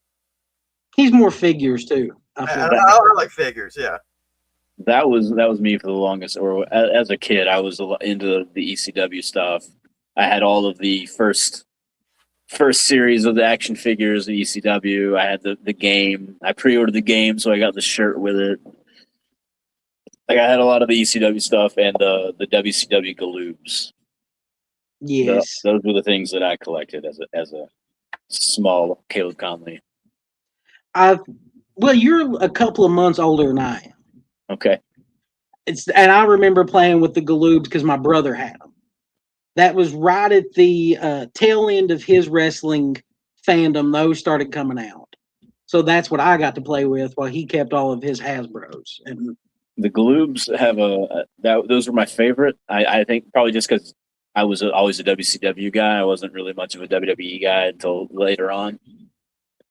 He's more figures too. I like figures, yeah. That was me for the longest. Or as a kid, I was into the ECW stuff. I had all of the first series of the action figures, the ECW. I had the game. I pre-ordered the game, so I got the shirt with it. Like I had a lot of the ECW stuff and the WCW Galoobs. Yes, those were the things that I collected as a small Caleb Konley. Well, you're a couple of months older than I am. Okay. And I remember playing with the Galoobs because my brother had them. That was right at the tail end of his wrestling fandom. Those started coming out, so that's what I got to play with while he kept all of his Hasbros. And the Galoobs have those were my favorite. I think probably just because I was always a WCW guy. I wasn't really much of a WWE guy until later on.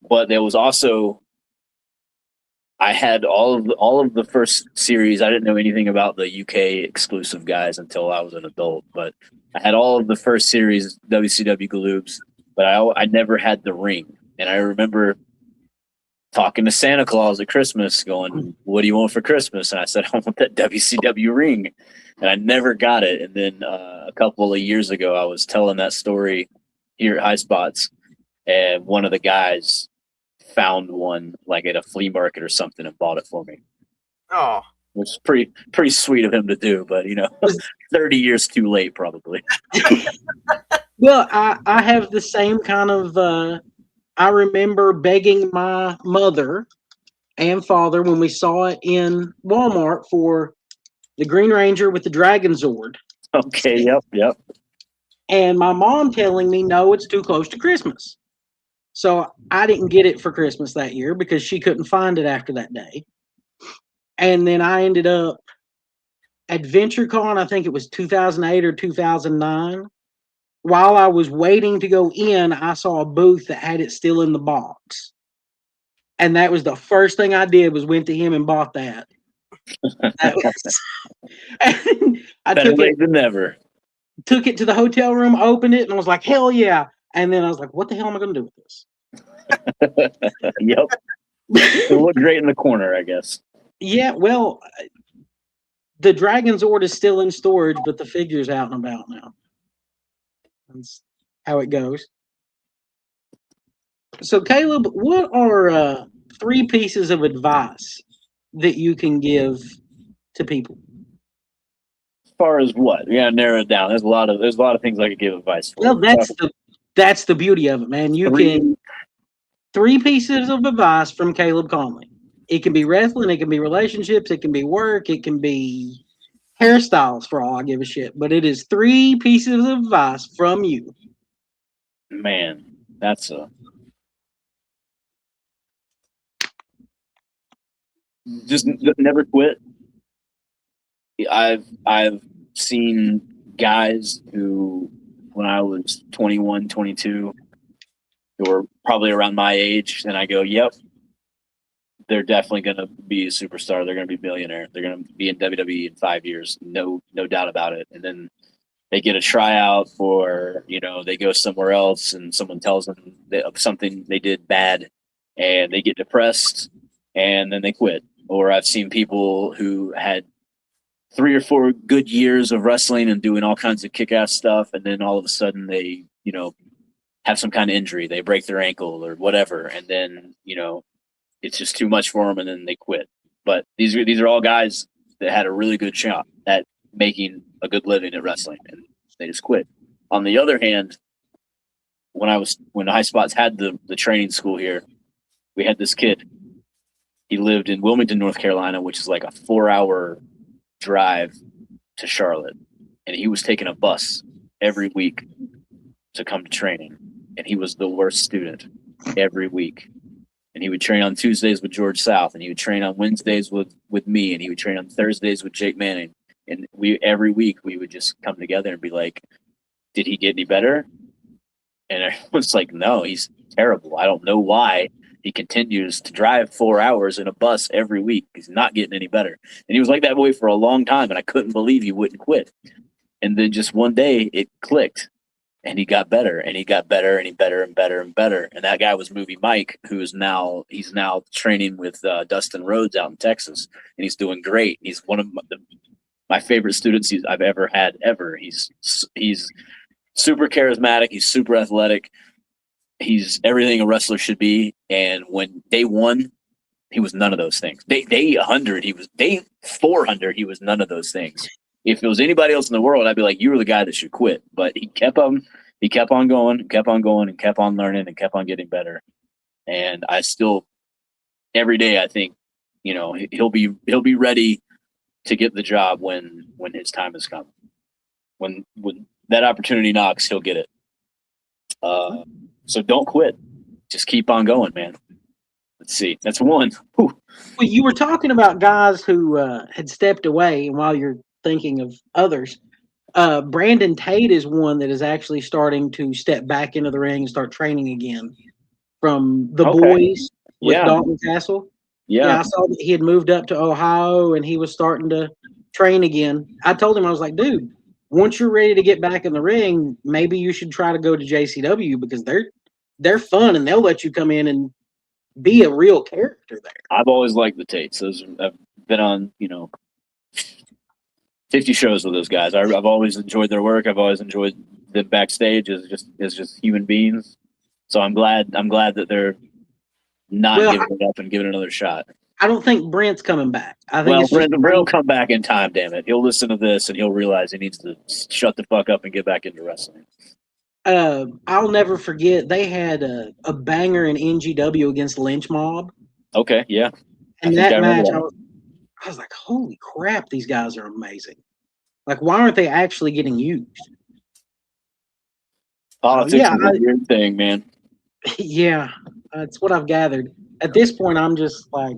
But there was also, I had all of the first series. I didn't know anything about the UK exclusive guys until I was an adult. But I had all of the first series WCW Galoobs, but I never had the ring. And I remember talking to Santa Claus at Christmas, going, "What do you want for Christmas?" And I said, "I want that WCW ring," and I never got it. And then a couple of years ago, I was telling that story here at High Spots, and one of the guys found one like at a flea market or something and bought it for me. Oh, which is pretty sweet of him to do, but 30 years too late probably. Well, I have the same kind of. I remember begging my mother and father when we saw it in Walmart for the Green Ranger with the Dragon Zord. Okay, yep. And my mom telling me, no, it's too close to Christmas. So I didn't get it for Christmas that year because she couldn't find it after that day. And then I ended up AdventureCon, I think it was 2008 or 2009. While I was waiting to go in, I saw a booth that had it still in the box. And that was the first thing I did was went to him and bought that. And I Better late than never. Took it to the hotel room, opened it, and I was like, hell yeah. And then I was like, what the hell am I going to do with this? Yep. It looked great in the corner, I guess. Yeah, well, the Dragon Zord is still in storage, but the figure's out and about now. That's how it goes. So, Caleb, what are 3 pieces of advice that you can give to people? As far as what? We gotta narrow it down. There's a lot of things I could give advice for. Well, that's the beauty of it, man. You can 3 pieces of advice from Caleb Konley. It can be wrestling, it can be relationships, it can be work, it can be hairstyles for all I give a shit. But it is 3 pieces of advice from you. Man, that's just never quit. I've seen guys who, when I was 21, 22, who were probably around my age, and I go, yep, they're definitely going to be a superstar. They're going to be a millionaire. They're going to be in WWE in 5 years. No doubt about it. And then they get a tryout for, they go somewhere else and someone tells them of something they did bad and they get depressed and then they quit. Or I've seen people who had 3 or 4 good years of wrestling and doing all kinds of kick-ass stuff, and then all of a sudden they, have some kind of injury. They break their ankle or whatever, and then, it's just too much for them, and then they quit. But these are all guys that had a really good shot at making a good living at wrestling, and they just quit. On the other hand, when High Spots had the training school here, we had this kid. He lived in Wilmington, North Carolina, which is like a 4-hour drive to Charlotte, and he was taking a bus every week to come to training, and he was the worst student every week. And he would train on Tuesdays with George South, and he would train on Wednesdays with me, and he would train on Thursdays with Jake Manning. And every week we would just come together and be like, did he get any better? And I was like, no, he's terrible. I don't know why he continues to drive 4 hours in a bus every week. He's not getting any better. And he was like that way for a long time, and I couldn't believe he wouldn't quit. And then just one day it clicked, and he got better, and he got better, and he better and better and better. And that guy was Movie Mike, he's now training with Dustin Rhodes out in Texas, and he's doing great. He's one of my favorite students I've ever had ever. He's super charismatic. He's super athletic. He's everything a wrestler should be. And when day 1, he was none of those things. Day 100, day 400, he was none of those things. If it was anybody else in the world, I'd be like, you were the guy that should quit. But he kept on going, and kept on learning, and kept on getting better. And I still, every day, I think, he'll be ready to get the job when his time has come. When that opportunity knocks, he'll get it. So don't quit. Just keep on going, man. Let's see. That's one. Whew. Well, you were talking about guys who had stepped away, and while you're thinking of others, Brandon Tate is one that is actually starting to step back into the ring and start training again from the boys with Dalton Castle. Yeah, I saw that he had moved up to Ohio and he was starting to train again. I told him, I was like, dude, once you're ready to get back in the ring, maybe you should try to go to JCW because they're fun and they'll let you come in and be a real character there. I've always liked the Tates. I've been on, 50 shows with those guys. I've always enjoyed their work. I've always enjoyed them backstage as just human beings. So I'm glad that they're not giving it up and giving it another shot. I don't think Brent's coming back. I think Brent will come back in time, damn it. He'll listen to this and he'll realize he needs to shut the fuck up and get back into wrestling. I'll never forget, they had a banger in NGW against Lynch Mob. Okay, yeah. And that match, I was like, holy crap, these guys are amazing. Like, why aren't they actually getting used? Politics is a weird thing, man. Yeah, that's what I've gathered. At this point, I'm just like,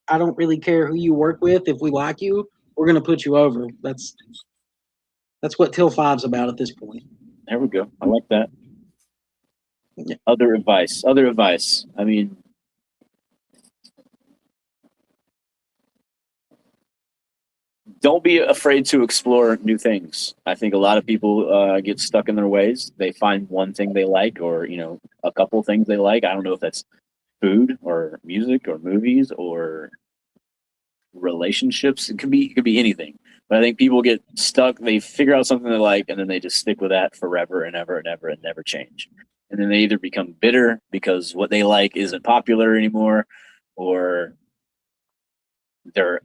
I don't really care who you work with. If we like you, we're going to put you over. That's what Till 5's about at this point. There we go. I like that. Yeah. Other advice. I mean, don't be afraid to explore new things. I think a lot of people get stuck in their ways. They find one thing they like, or a couple things they like. I don't know if that's food or music or movies or relationships. It could be anything. But I think people get stuck. They figure out something they like, and then they just stick with that forever and ever and ever and never change. And then they either become bitter because what they like isn't popular anymore, or they're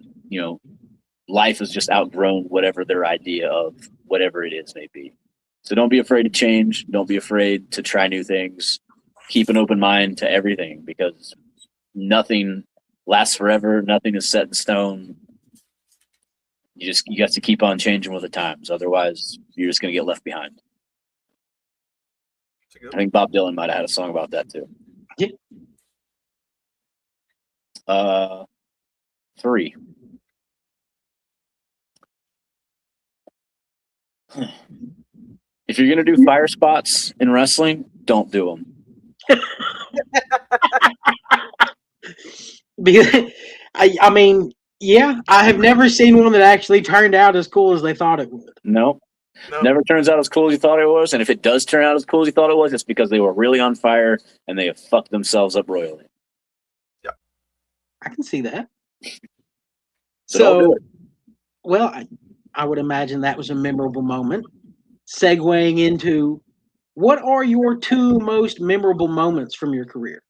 life has just outgrown whatever their idea of whatever it is may be. So don't be afraid to change. Don't be afraid to try new things. Keep an open mind to everything, because nothing lasts forever. Nothing is set in stone. You got to keep on changing with the times. Otherwise, you're just going to get left behind. I think Bob Dylan might have had a song about that too. Yeah. 3. If you're going to do fire spots in wrestling, don't do them. I mean, yeah, I have never seen one that actually turned out as cool as they thought it would. No. Never turns out as cool as you thought it was. And if it does turn out as cool as you thought it was, it's because they were really on fire and they have fucked themselves up royally. Yeah. I can see that. So don't do it. Well, I would imagine that was a memorable moment. Segueing into, what are your 2 most memorable moments from your career?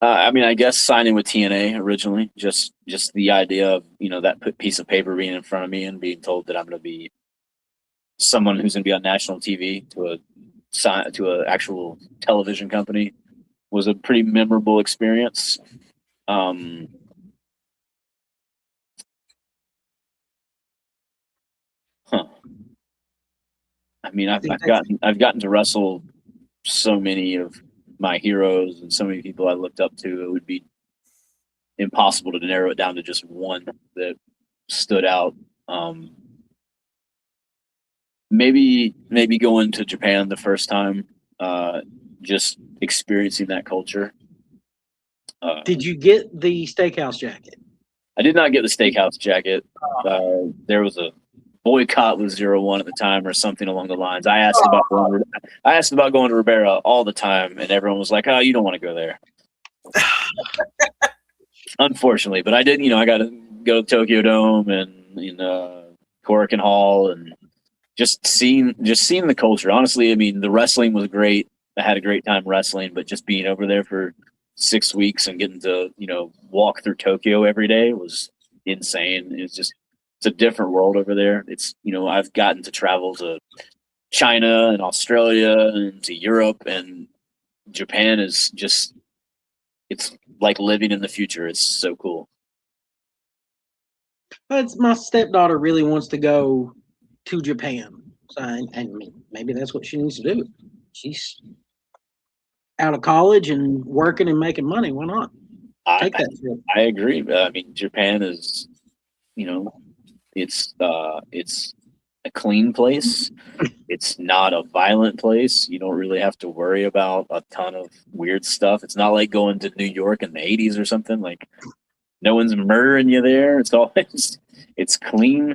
I mean, I guess signing with TNA originally, just the idea of that piece of paper being in front of me and being told that I'm going to be someone who's going to be on national TV to a actual television company was a pretty memorable experience. I mean, I've gotten to wrestle so many of my heroes and so many people I looked up to. It would be impossible to narrow it down to just one that stood out. Maybe going to Japan the first time, just experiencing that culture. Did you get the steakhouse jacket? I did not get the steakhouse jacket. There was a boycott with 0-1 at the time or something along the lines. I asked about going to Ribera all the time, and everyone was like, "Oh, you don't want to go there." Unfortunately, but I did. I got to go to Tokyo Dome and Korakuen Hall, and just seeing the culture. Honestly, I mean, the wrestling was great. I had a great time wrestling, but just being over there for 6 weeks and getting to walk through Tokyo every day was insane. It's a different world over there. It's I've gotten to travel to China and Australia and to Europe, and Japan is just, it's like living in the future. It's so cool. But my stepdaughter really wants to go to Japan, so and maybe that's what she needs to do. She's out of college and working and making money. Why not take that trip? I agree. I mean, Japan is, it's a clean place. It's not a violent place. You don't really have to worry about a ton of weird stuff. It's not like going to New York in the 80s or something. Like, no one's murdering you there. It's clean.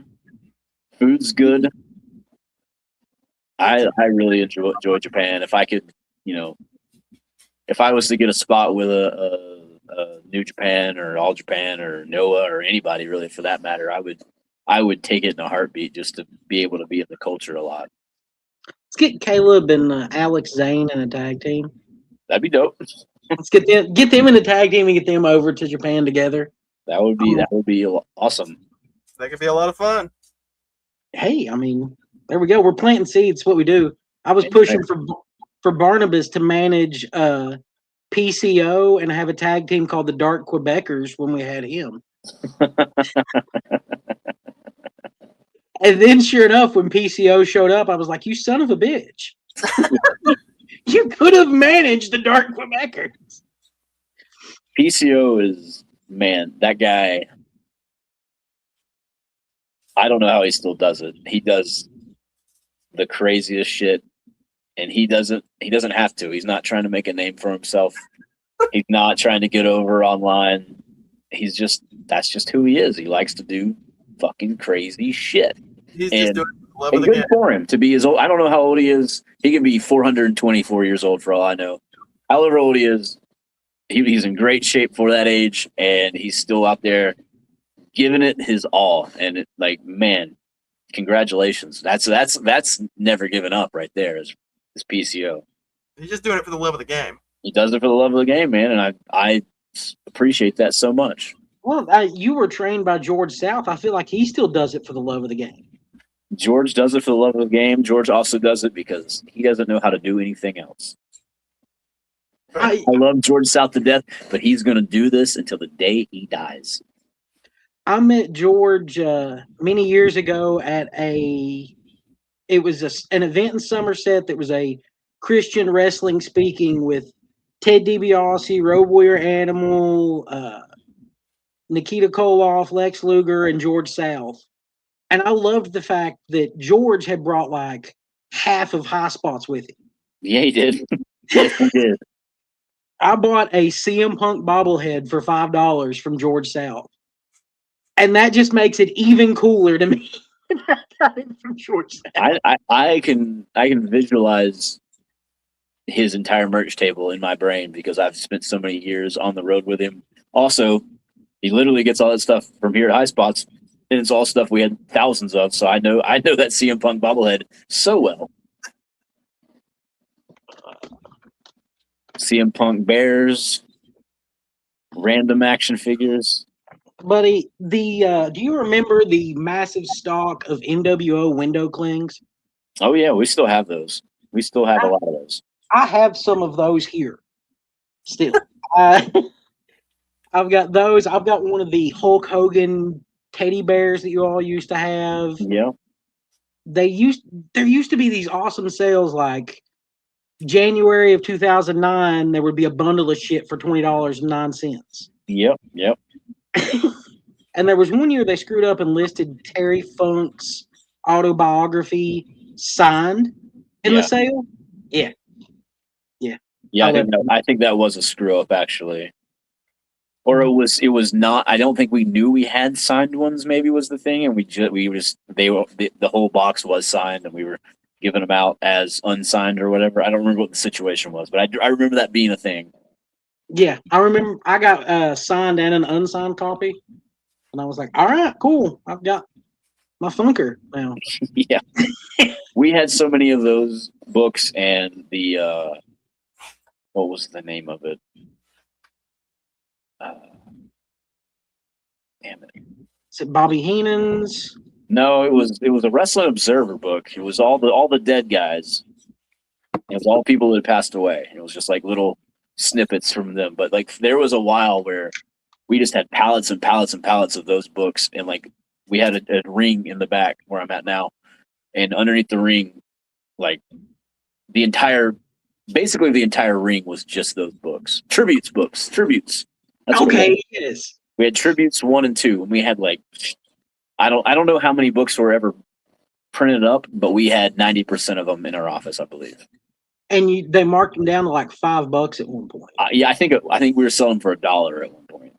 Food's good. I really enjoy Japan. If I could, if I was to get a spot with a New Japan or All Japan or Noah or anybody really for that matter, I would take it in a heartbeat just to be able to be in the culture a lot. Let's get Caleb and Alex Zane in a tag team. That'd be dope. Let's get them in a tag team and get them over to Japan together. That would be awesome. That could be a lot of fun. Hey, I mean, there we go. We're planting seeds. What we do. I was pushing for Barnabas to manage PCO and have a tag team called the Dark Quebecers when we had him. And then, sure enough, when PCO showed up, I was like, "You son of a bitch! You could have managed the Dark Quebecers." PCO is, man, that guy. I don't know how he still does it. He does the craziest shit, and he doesn't have to. He's not trying to make a name for himself. He's not trying to get over online. That's just who he is. He likes to do fucking crazy shit. He's just doing love and of the good game. for him to be as old. I don't know how old he is. He could be 424 years old for all I know. However old he is, he's in great shape for that age, and he's still out there giving it his all. And man, congratulations. That's never given up right there. Is PCO. He's just doing it for the love of the game. He does it for the love of the game, man, and I appreciate that so much. Well, you were trained by George South. I feel like he still does it for the love of the game. George does it for the love of the game. George also does it because he doesn't know how to do anything else. I love George South to death, but he's going to do this until the day he dies. I met George many years ago at an event in Somerset that was a Christian wrestling speaking with Ted DiBiase, Road Warrior Animal, Nikita Koloff, Lex Luger, and George South. And I loved the fact that George had brought like half of High Spots with him. Yeah, he did. Yes, he did. I bought a CM Punk bobblehead for $5 from George South. And that just makes it even cooler to me. I got it from George South. I can visualize his entire merch table in my brain because I've spent so many years on the road with him. Also, he literally gets all that stuff from here at High Spots, and it's all stuff we had thousands of. So I know that CM Punk bobblehead so well. CM Punk bears, Random action figures. Buddy, do you remember the massive stock of NWO window clings? Oh yeah, we still have those. We still have a lot of those. I have some of those here. Still. I've got those. I've got one of the Hulk Hogan teddy bears that you all used to have. Yeah. There used to be these awesome sales like January of 2009, there would be a bundle of shit for $20.09. Yep. And there was one year they screwed up and listed Terry Funk's autobiography signed in the sale. Yeah. I think that was a screw up actually. Or it was not. I don't think we knew we had signed ones. Maybe was the thing, and the whole box was signed, and we were giving them out as unsigned or whatever. I don't remember what the situation was, but I remember that being a thing. Yeah, I remember I got a signed and an unsigned copy, and I was like, "All right, cool. I've got my Funker now." Yeah, we had so many of those books, and the what was the name of it? Damn it! Is it Bobby Heenan's? No, it was a Wrestling Observer book. It was all the dead guys. It was all people that had passed away. It was just like little snippets from them. But like there was a while where we just had pallets and pallets and pallets of those books, and like we had a ring in the back where I'm at now, and underneath the ring, like basically the entire ring was just those books, tributes books. That's okay, yes. We had tributes 1 and 2, and we had like I don't know how many books were ever printed up, but we had 90% of them in our office, I believe. And they marked them down to like $5 at one point. Yeah, I think we were selling for $1 at one point.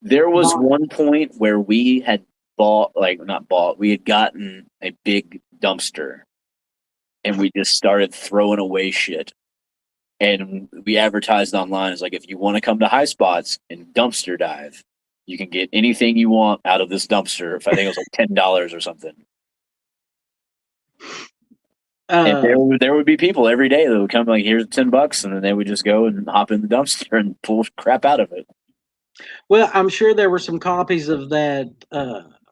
There was one point where we had we had gotten a big dumpster, and we just started throwing away shit. And we advertised online as like, if you want to come to High Spots and dumpster dive, you can get anything you want out of this dumpster. If I think it was like $10 or something. And there would be people every day that would come like, here's $10, and then they would just go and hop in the dumpster and pull crap out of it. Well, I'm sure there were some copies of that.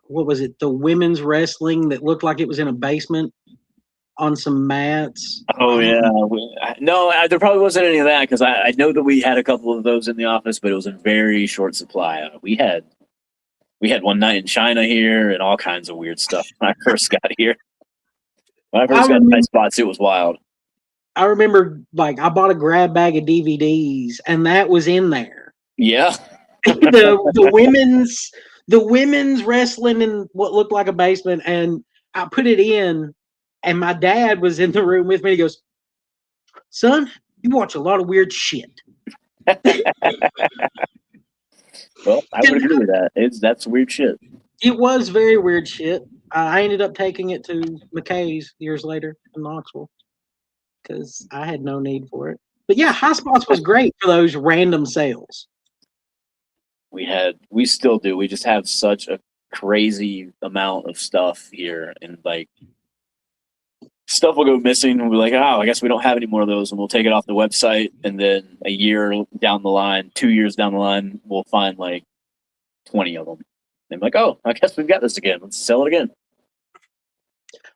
What was it? The women's wrestling that looked like it was in a basement on some mats. Oh yeah, there probably wasn't any of that because I know that we had a couple of those in the office, but it was in very short supply. We had One Night in China here and all kinds of weird stuff when I first got here. When I first got High Spots, it was wild. I remember, like, I bought a grab bag of DVDs, and that was in there. Yeah, the women's wrestling in what looked like a basement, and I put it in. And my dad was in the room with me. He goes, "Son, you watch a lot of weird shit." Well, I would agree with that. That's weird shit. It was very weird shit. I ended up taking it to McKay's years later in Knoxville because I had no need for it. But yeah, High Spots was great for those random sales. We still do. We just have such a crazy amount of stuff here, and like, stuff will go missing, and we're like, oh, I guess we don't have any more of those, and we'll take it off the website, and then a year down the line, 2 years down the line, we'll find like 20 of them. And I'm like, oh, I guess we've got this again. Let's sell it again.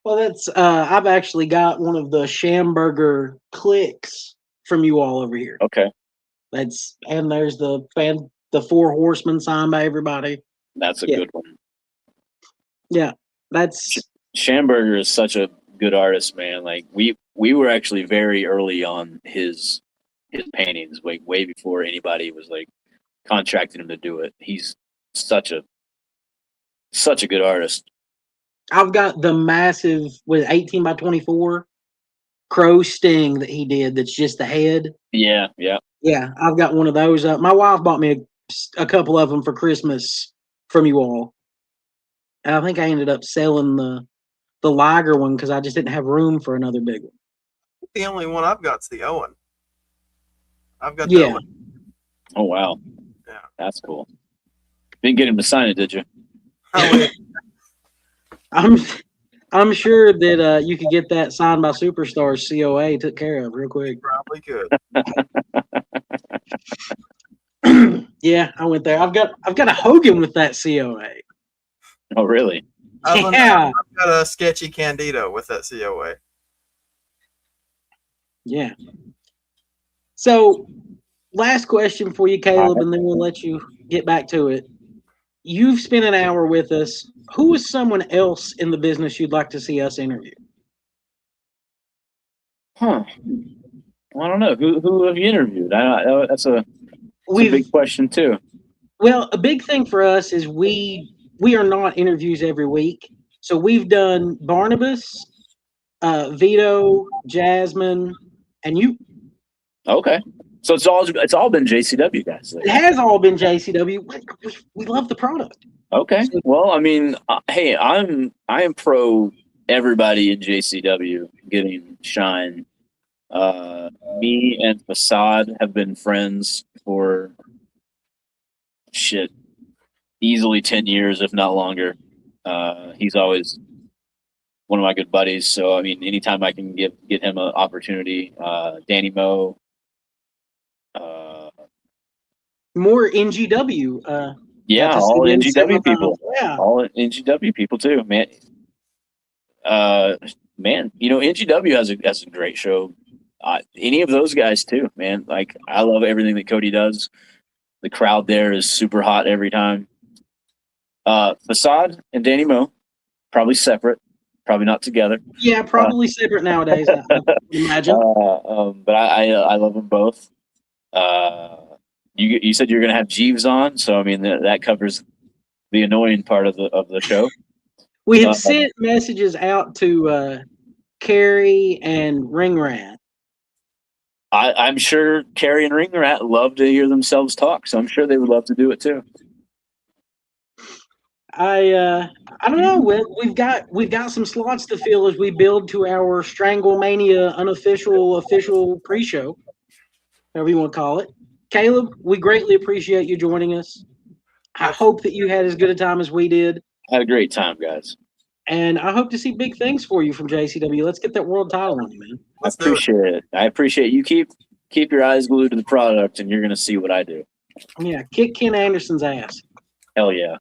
Well, that's I've actually got one of the Schamberger clicks from you all over here. Okay. And there's the Four Horsemen signed by everybody. That's a good one. Yeah, that's Schamberger is such a good artist, man. Like we were actually very early on his paintings, like way before anybody was like contracting him to do it. He's such a good artist. I've got the massive 18 by 24 crow sting that he did. That's just the head. Yeah. I've got one of those. My wife bought me a couple of them for Christmas from you all. And I think I ended up selling the Liger one because I just didn't have room for another big one. The only one I've got is the Owen. I've got the Owen. Oh wow. Yeah. That's cool. Didn't get him to sign it, did you? I'm sure that you could get that signed by Superstars COA took care of real quick. Probably could. Yeah, I went there. I've got a Hogan with that COA. Oh, really? I've Yeah. got a sketchy Candido with that COA. Yeah. So, last question for you, Caleb, and then we'll let you get back to it. You've spent an hour with us. Who is someone else in the business you'd like to see us interview? Huh. I don't know. Who have you interviewed? That's a big question too. Well, a big thing for us is we are not interviews every week. So we've done Barnabas, Vito, Jasmine, and you. Okay. So it's all been JCW guys. It has all been JCW. We love the product. Okay. Well, I mean, hey, I am pro everybody in JCW getting shine. Me and Facade have been friends for easily 10 years, if not longer. He's always one of my good buddies. So I mean, anytime I can get him an opportunity, Danny Moe. More NGW. Yeah, all NGW people. Yeah, all NGW people too, man. Man, NGW has a great show. Any of those guys too, man. Like I love everything that Cody does. The crowd there is super hot every time. Facade and Danny Moe, probably separate, probably not together. Yeah, probably separate nowadays. I would imagine. But I love them both. You said you're going to have Jeeves on, so I mean that covers the annoying part of the show. We have sent messages out to Carrie and Ring Rat. I'm sure Carrie and Ring Rat love to hear themselves talk, so I'm sure they would love to do it too. I don't know. We've got some slots to fill as we build to our Stranglemania unofficial official pre-show, whatever you want to call it. Caleb, we greatly appreciate you joining us. I hope that you had as good a time as we did. I had a great time, guys. And I hope to see big things for you from JCW. Let's get that world title on you, man. I appreciate it. I appreciate you. Keep your eyes glued to the product, and you're going to see what I do. Yeah, kick Ken Anderson's ass. Hell yeah.